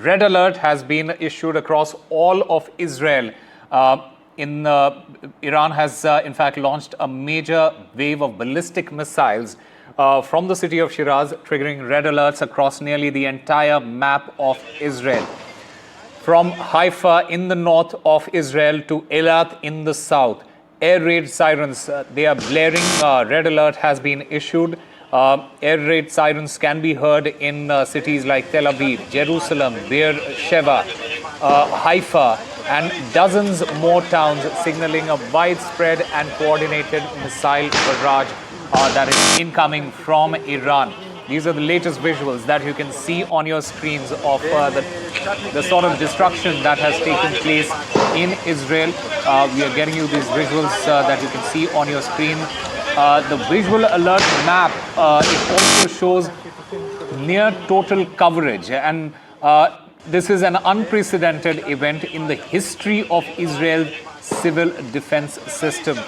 Red alert has been issued across all of Israel. Iran has, in fact, launched a major wave of ballistic missiles from the city of Shiraz, triggering red alerts across nearly the entire map of Israel. From Haifa in the north of Israel to Eilat in the south, air raid sirens, they are blaring. Red alert has been issued. Air raid sirens can be heard in cities like Tel Aviv, Jerusalem, Beer Sheva, Haifa, and dozens more towns, signaling a widespread and coordinated missile barrage that is incoming from Iran. These are the latest visuals that you can see on your screens of the sort of destruction that has taken place in Israel. We are getting you these visuals that you can see on your screen. The visual alert map, it also shows near total coverage, and this is an unprecedented event in the history of Israel's civil defense system.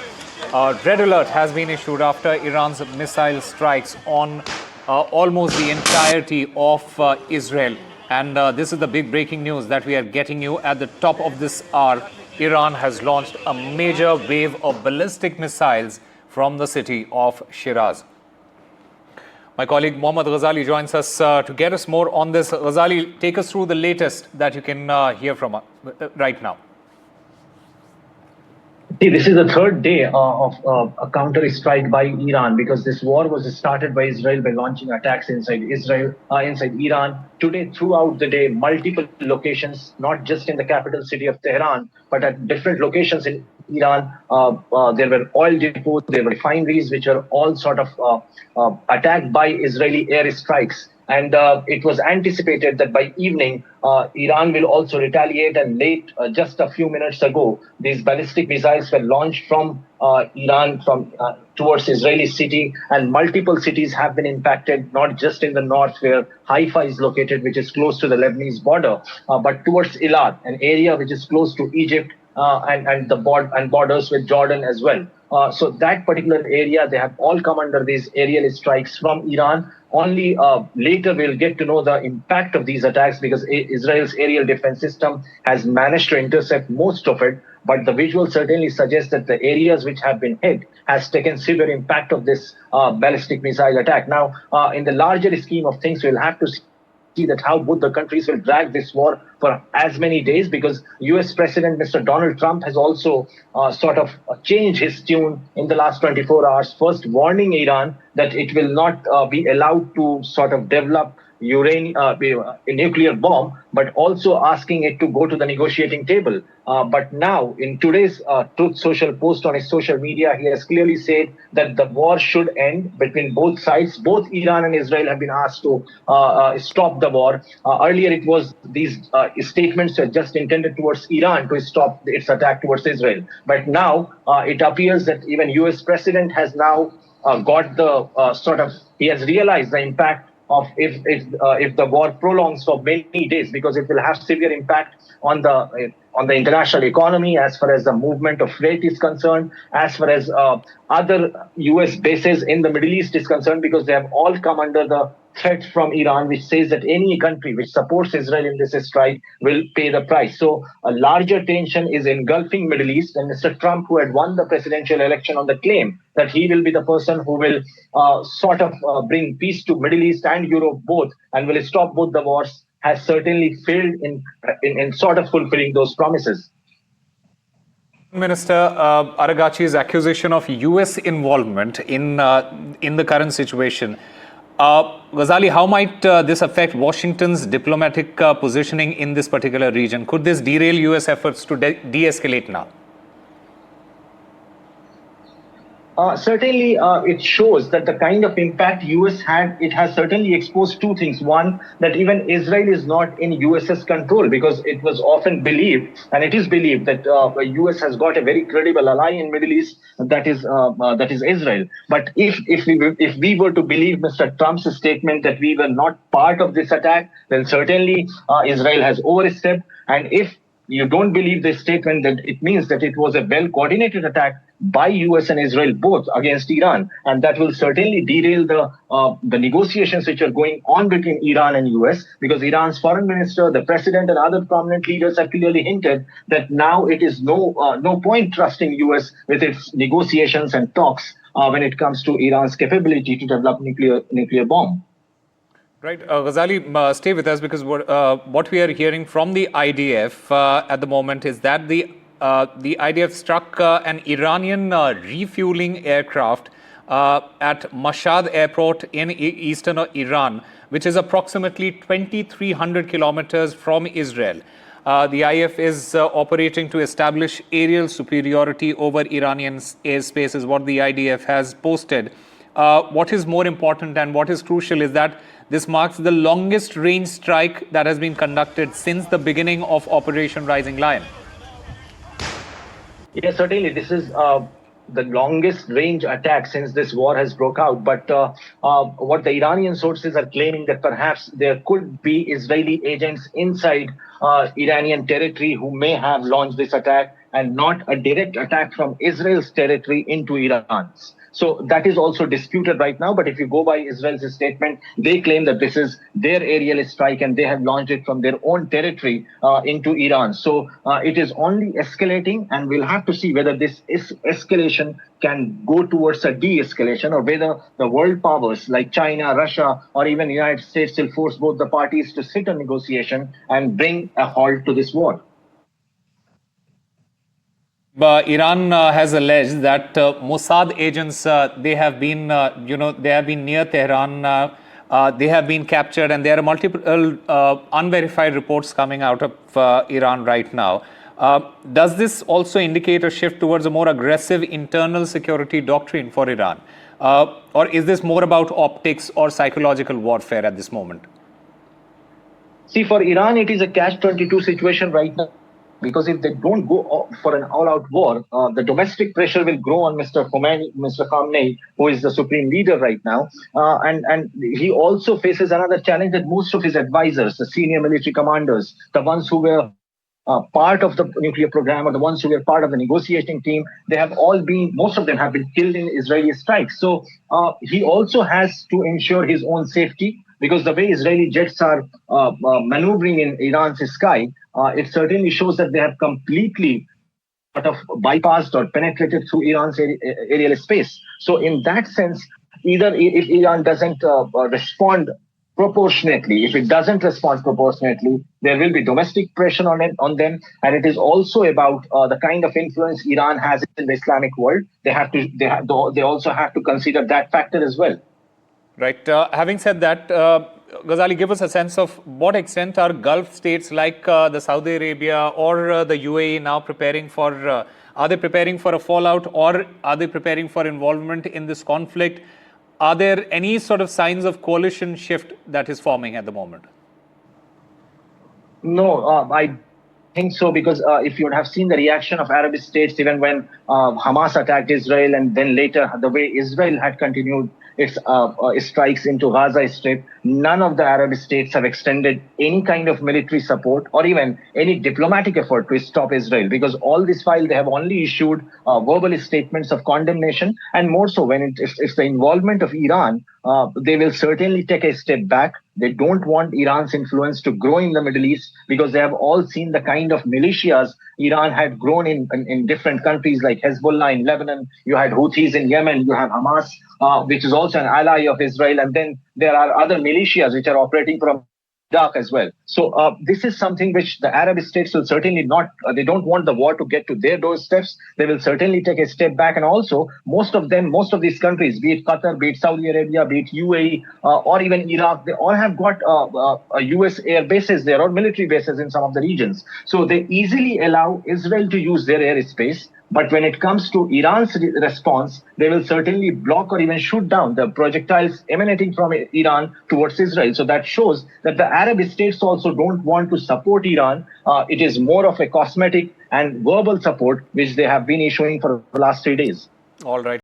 Red alert has been issued after Iran's missile strikes on almost the entirety of Israel. And this is the big breaking news that we are getting you at the top of this hour. Iran has launched a major wave of ballistic missiles from the city of Shiraz. My colleague Mohammad Ghazali joins us to get us more on this. Ghazali, take us through the latest that you can hear from right now. See, this is the third day of a counter-strike by Iran, because this war was started by Israel by launching attacks inside Iran. Today, throughout the day, multiple locations, not just in the capital city of Tehran, but at different locations in Iran. There were oil depots, there were refineries, which are all sort of attacked by Israeli airstrikes. And it was anticipated that by evening, Iran will also retaliate. And late, just a few minutes ago, these ballistic missiles were launched from Iran towards Israeli city. And multiple cities have been impacted, not just in the north where Haifa is located, which is close to the Lebanese border, but towards Eilat, an area which is close to Egypt and borders with Jordan as well. So that particular area, they have all come under these aerial strikes from Iran. Only later we'll get to know the impact of these attacks, because Israel's aerial defense system has managed to intercept most of it. But the visual certainly suggests that the areas which have been hit has taken severe impact of this ballistic missile attack. Now, in the larger scheme of things, we'll have to see that how both the countries will drag this war for as many days, because US President Mr. Donald Trump has also sort of changed his tune in the last 24 hours, first warning Iran that it will not be allowed to sort of develop a nuclear bomb, but also asking it to go to the negotiating table. But now, in today's Truth Social post on his social media, he has clearly said that the war should end between both sides. Both Iran and Israel have been asked to stop the war. Earlier, it was these statements were just intended towards Iran to stop its attack towards Israel. But now, it appears that even US President has now got the he has realized the impact of if the war prolongs for many days, because it will have severe impact on the international economy, as far as the movement of freight is concerned, as far as other US bases in the Middle East is concerned, because they have all come under the threat from Iran, which says that any country which supports Israel in this strike will pay the price. So a larger tension is engulfing Middle East, and Mr. Trump, who had won the presidential election on the claim that he will be the person who will bring peace to Middle East and Europe both, and will stop both the wars, has certainly failed in sort of fulfilling those promises. Minister, Aragachi's accusation of US involvement in the current situation. Ghazali, how might this affect Washington's diplomatic positioning in this particular region? Could this derail US efforts to de-escalate now? Certainly, it shows that the kind of impact US had, it has certainly exposed two things. One, that even Israel is not in US's control, because it was often believed, and it is believed, that the US has got a very credible ally in Middle East, that is Israel. But if we were to believe Mr. Trump's statement that we were not part of this attack, then certainly Israel has overstepped. And if you don't believe this statement, then it means that it was a well-coordinated attack, by US and Israel both against Iran, and that will certainly derail the negotiations which are going on between Iran and US, because Iran's foreign minister, the president, and other prominent leaders have clearly hinted that now it is no point trusting US with its negotiations and talks when it comes to Iran's capability to develop nuclear bomb. Right. Ghazali, stay with us, because what we are hearing from the IDF at the moment is that the IDF struck an Iranian refueling aircraft at Mashhad airport in eastern Iran, which is approximately 2,300 kilometers from Israel. The IF is operating to establish aerial superiority over Iranian airspace, is what the IDF has posted. What is more important and what is crucial is that this marks the longest range strike that has been conducted since the beginning of Operation Rising Lion. Yes, certainly. This is the longest range attack since this war has broke out. But what the Iranian sources are claiming, that perhaps there could be Israeli agents inside Iranian territory who may have launched this attack, and not a direct attack from Israel's territory into Iran's. So that is also disputed right now. But if you go by Israel's statement, they claim that this is their aerial strike and they have launched it from their own territory into Iran. So it is only escalating, and we'll have to see whether this escalation can go towards a de-escalation, or whether the world powers like China, Russia, or even the United States will force both the parties to sit on negotiation and bring a halt to this war. Iran has alleged that Mossad agents, they have been near Tehran, they have been captured, and there are multiple unverified reports coming out of Iran right now. Does this also indicate a shift towards a more aggressive internal security doctrine for Iran? Or is this more about optics or psychological warfare at this moment? See, for Iran, it is a catch-22 situation right now. Because if they don't go for an all-out war, the domestic pressure will grow on Mr. Khamenei, who is the supreme leader right now. And he also faces another challenge, that most of his advisors, the senior military commanders, the ones who were part of the nuclear program, or the ones who were part of the negotiating team, most of them have been killed in Israeli strikes. So he also has to ensure his own safety, because the way Israeli jets are maneuvering in Iran's sky, it certainly shows that they have completely bypassed or penetrated through Iran's aerial space. So in that sense, either if Iran doesn't respond proportionately, if it doesn't respond proportionately, there will be domestic pressure on them. And it is also about the kind of influence Iran has in the Islamic world. They also have to consider that factor as well. Right. Having said that, Ghazali, give us a sense of what extent are Gulf states like the Saudi Arabia or the UAE now preparing for, are they preparing for a fallout, or are they preparing for involvement in this conflict? Are there any sort of signs of coalition shift that is forming at the moment? No, I think so, because if you would have seen the reaction of Arab states, even when Hamas attacked Israel, and then later the way Israel had continued its strikes into Gaza Strip, none of the Arab states have extended any kind of military support or even any diplomatic effort to stop Israel, because all this while they have only issued verbal statements of condemnation, and more so when it's the involvement of Iran, they will certainly take a step back. They don't want Iran's influence to grow in the Middle East, because they have all seen the kind of militias Iran had grown in different countries like Hezbollah in Lebanon. You had Houthis in Yemen. You have Hamas, which is also an ally of Israel. And then there are other militias which are operating from Iraq as well. So this is something which the Arab states will certainly not, they don't want the war to get to their doorsteps. They will certainly take a step back. And also, most of these countries, be it Qatar, be it Saudi Arabia, be it UAE, or even Iraq, they all have got US air bases there, or military bases in some of the regions. So they easily allow Israel to use their airspace. But when it comes to Iran's response, they will certainly block or even shoot down the projectiles emanating from Iran towards Israel. So that shows that the Arab states also don't want to support Iran. It is more of a cosmetic and verbal support which they have been issuing for the last 3 days. All right.